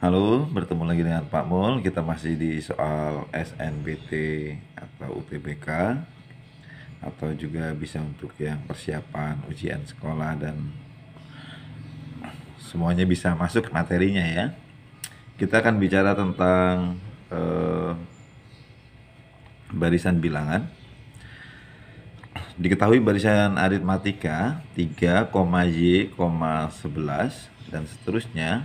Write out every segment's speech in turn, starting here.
Halo, bertemu lagi dengan Pak Mul. Kita masih di soal SNBT atau UTBK, atau juga bisa untuk yang persiapan ujian sekolah, dan semuanya bisa masuk materinya ya. Kita akan bicara tentang barisan bilangan. Diketahui barisan aritmatika 3,Y,11 dan seterusnya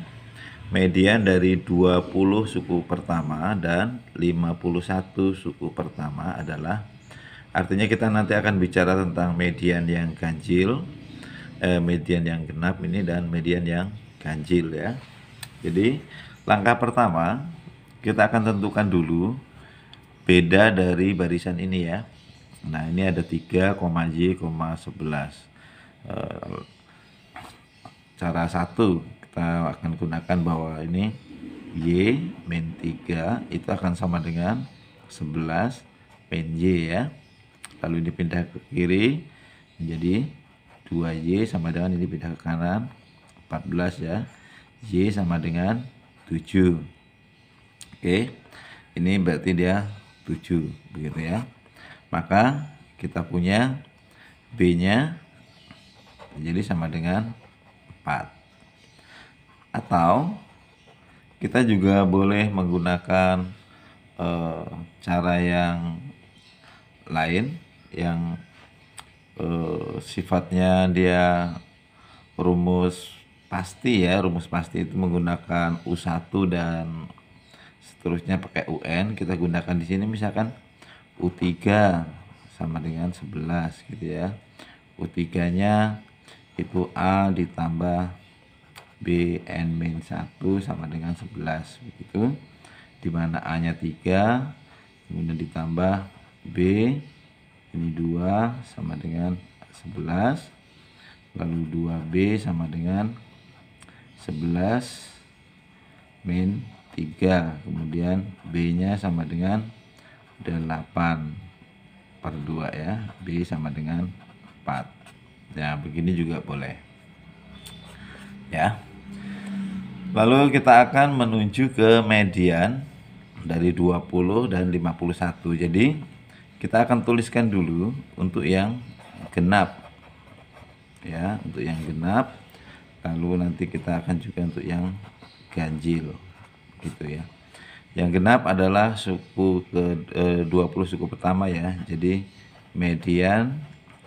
median dari 20 suku pertama dan 51 suku pertama adalah, artinya kita nanti akan bicara tentang median yang ganjil, median yang genap ini, dan median yang ganjil ya. Jadi langkah pertama kita akan tentukan dulu beda dari barisan ini ya. Nah, ini ada 3,Y,11. Cara satu, kita akan gunakan bahwa ini Y min 3 itu akan sama dengan 11 min Y ya. Lalu ini pindah ke kiri menjadi 2Y sama dengan ini pindah ke kanan 14 ya. Y sama dengan 7. Oke, ini berarti dia 7 begitu ya. Maka kita punya B-nya jadi sama dengan 4. Atau kita juga boleh menggunakan cara yang lain yang sifatnya dia rumus pasti ya. Rumus pasti itu menggunakan U1 dan seterusnya pakai UN. Kita gunakan di sini misalkan U3 sama dengan 11 gitu ya. U3-nya itu A ditambah B N-1 sama dengan 11 begitu, dimana A-nya 3 kemudian ditambah B ini 2 sama dengan 11, lalu 2B sama dengan 11 min 3, kemudian B-nya sama dengan 8/2 ya. B sama dengan 4. Nah, begini juga boleh ya. Lalu kita akan menuju ke median dari 20 dan 51. Jadi kita akan tuliskan dulu untuk yang genap ya, untuk yang genap. Lalu nanti kita akan juga untuk yang ganjil gitu ya. Yang genap adalah suku ke 20 suku pertama ya. Jadi median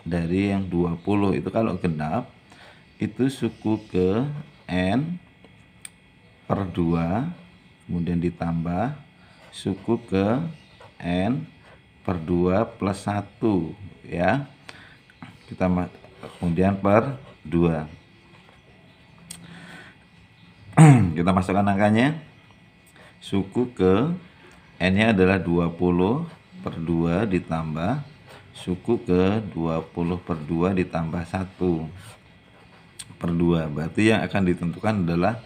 dari yang 20 itu kalau genap itu suku ke N/2 kemudian ditambah suku ke N/2 plus 1 ya. Kita kemudian per 2. Kita masukkan angkanya. Suku ke N-nya adalah 20/2 ditambah suku ke 20/2 ditambah 1/2. Berarti yang akan ditentukan adalah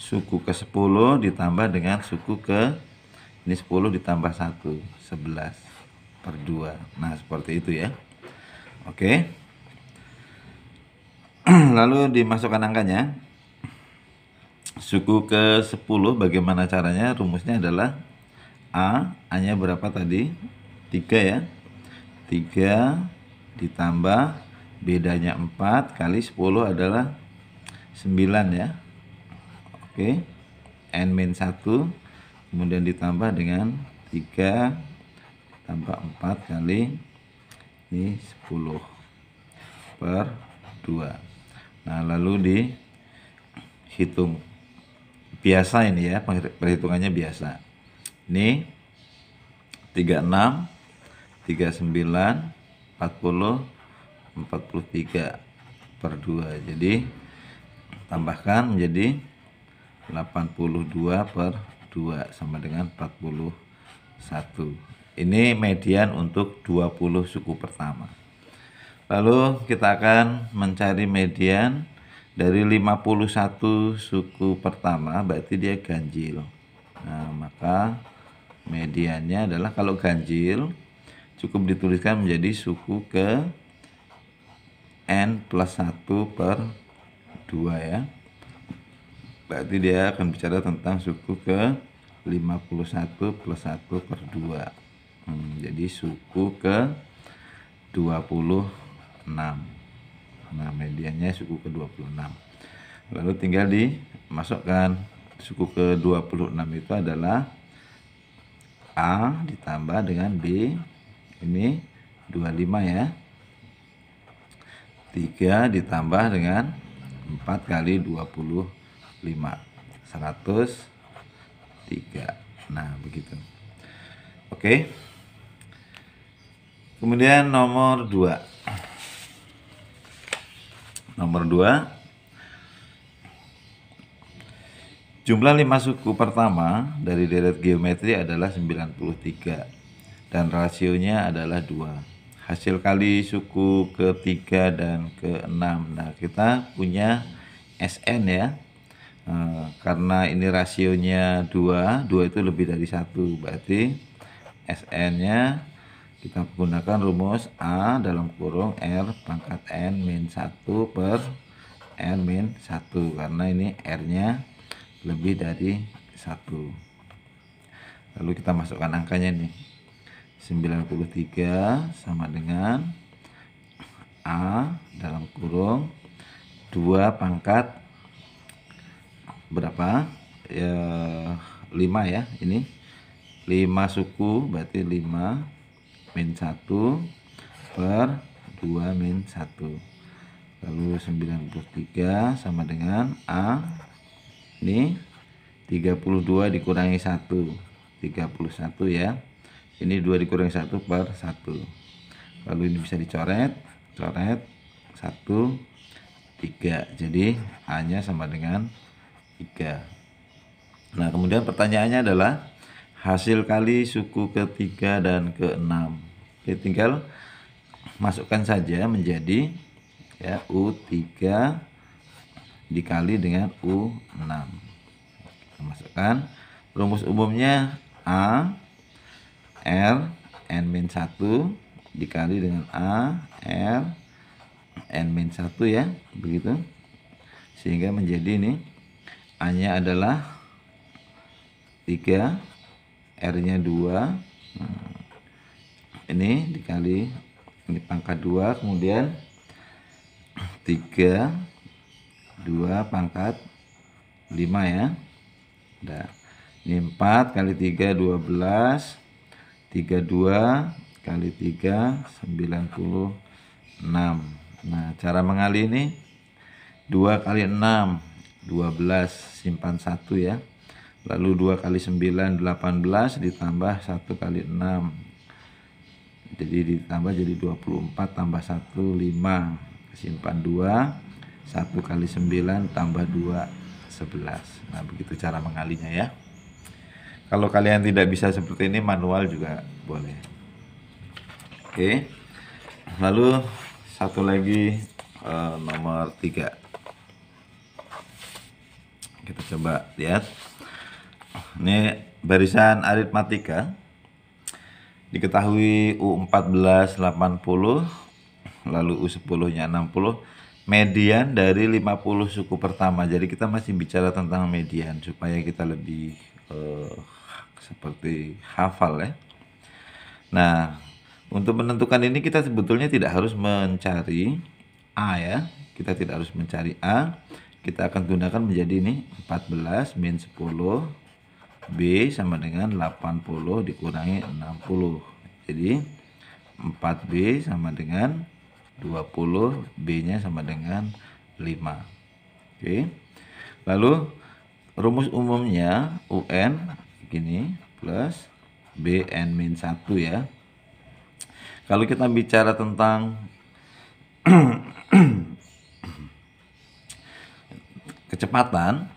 suku ke 10 ditambah dengan suku ke ini 10 ditambah 1, 11/2. Nah, seperti itu ya. Oke. Lalu dimasukkan angkanya. Suku ke 10 bagaimana caranya? Rumusnya adalah A-nya berapa tadi? 3 ya. 3 ditambah bedanya 4 kali 10 adalah 9 ya. Oke. N-1 kemudian ditambah dengan 3 tambah 4 kali ini 10/2. Nah, lalu dihitung biasa ini ya, perhitungannya biasa. Ini 36, 39, 40, 43/2. Jadi tambahkan menjadi 82/2 sama dengan 41. Ini median untuk 20 suku pertama. Lalu kita akan mencari median dari 51 suku pertama, berarti dia ganjil. Nah, maka mediannya adalah, kalau ganjil cukup dituliskan menjadi suku ke N+1/2 ya. berarti dia akan bicara tentang suku ke 51 plus 1 per 2. Jadi suku ke 26. Nah, mediannya suku ke 26. Lalu tinggal dimasukkan suku ke 26 itu adalah A ditambah dengan B, ini 25 ya. 3 ditambah dengan 4 kali 25, 103. Nah, begitu. Oke. Kemudian nomor 2. Nomor 2. Jumlah 5 suku pertama dari deret geometri adalah 93 dan rasionya adalah 2. Hasil kali suku ke-3 dan ke-6. Nah, kita punya SN ya. Karena ini rasionya 2 itu lebih dari 1. Berarti SN-nya kita gunakan rumus A dalam kurung R pangkat N min 1 per N min 1. Karena ini R-nya lebih dari 1. Lalu kita masukkan angkanya nih. 93 sama dengan A dalam kurung 2 pangkat berapa? 5 ya, ini 5 suku berarti 5 min 1 per 2 min 1. Lalu 93 sama dengan A, ini 32 dikurangi 1, 31 ya. Ini 2 dikurangi 1 per 1. Lalu ini bisa dicoret, 1, 3. Jadi A-nya sama dengan 3. Nah, kemudian pertanyaannya adalah hasil kali suku ke-3 dan ke-6. Oke, tinggal masukkan saja menjadi ya U3 dikali dengan U6. Kita masukkan rumus umumnya A R N min 1 dikali dengan A R N min 1 ya, begitu. Sehingga menjadi ini A-nya adalah 3, R-nya 2. Ini dikali ini pangkat 2, kemudian 3, 2 pangkat 5 ya. Nah, ini 4 kali 3 12, 32 kali 3 96. Nah, cara mengali ini 2 kali 6 12, simpan 1 ya. Lalu 2 kali 9 18 ditambah 1 kali 6. Jadi ditambah jadi 24 tambah 1 5. Simpan 2, 1 kali 9 tambah 2 11. Nah, begitu cara mengalinya ya. Kalau kalian tidak bisa seperti ini, manual juga boleh. Oke. Lalu satu lagi nomor 3. Kita coba lihat. Ini barisan aritmatika. Diketahui U14 80, lalu U10-nya 60. Median dari 50 suku pertama. Jadi kita masih bicara tentang median supaya kita lebih seperti hafal ya. Nah, untuk menentukan ini kita sebetulnya tidak harus mencari A ya. Kita tidak harus mencari A. Kita akan gunakan menjadi ini 14 min 10 B sama dengan 80 dikurangi 60. Jadi 4B sama dengan 20, B-nya sama dengan 5. Oke. Lalu rumus umumnya UN gini plus BN min 1 ya. Kalau kita bicara tentang kecepatan,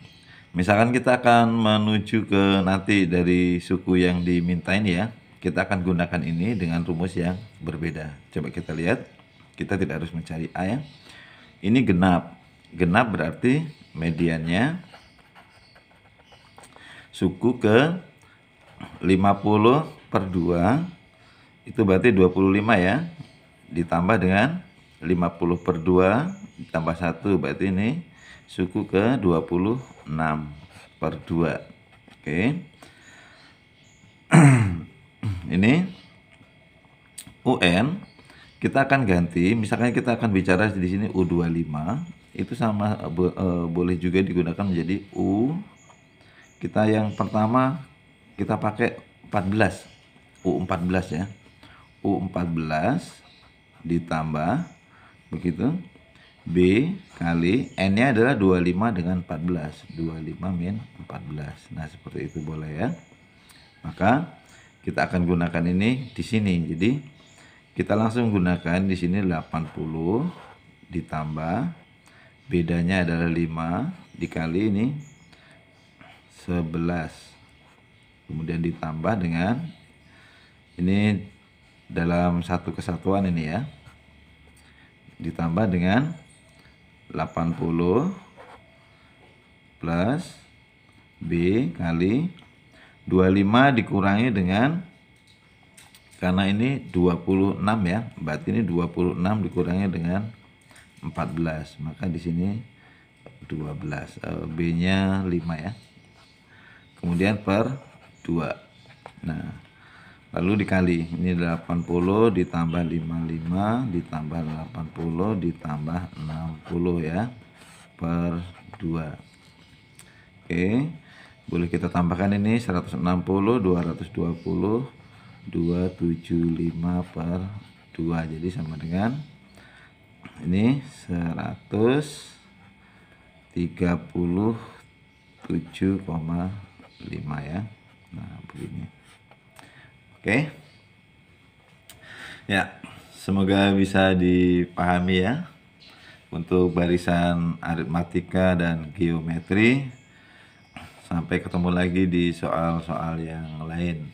misalkan kita akan menuju ke nanti dari suku yang diminta ini ya, kita akan gunakan ini dengan rumus yang berbeda. Coba kita lihat, kita tidak harus mencari A ya. Ini genap. Genap berarti mediannya suku ke 50 per 2 itu berarti 25 ya, ditambah dengan 50 per 2 ditambah 1 berarti ini suku ke 26 per 2. Oke. Ini UN kita akan ganti, misalkan kita akan bicara di sini U25, itu sama boleh juga digunakan menjadi U. Kita yang pertama kita pakai 14, U14 ya. U14 ditambah begitu B kali N-nya adalah 25 dengan 14. 25 min 14. Nah, seperti itu boleh ya. Maka kita akan gunakan ini di sini. Jadi kita langsung gunakan di sini 80 ditambah bedanya adalah 5 dikali ini 11. Kemudian ditambah dengan ini dalam satu kesatuan ini ya. Ditambah dengan 80 plus B kali 25 dikurangi dengan, karena ini 26 ya, berarti ini 26 dikurangi dengan 14, maka di sini 12, B-nya 5 ya. Kemudian per 2. Nah, lalu dikali, ini 80 ditambah 55 ditambah 80 ditambah 60 ya, per 2. Oke, boleh kita tambahkan ini 160, 220, 275 per 2, jadi sama dengan ini 137,5 ya. Nah, begini. Oke. Ya, semoga bisa dipahami ya untuk barisan aritmatika dan geometri. Sampai ketemu lagi di soal-soal yang lain.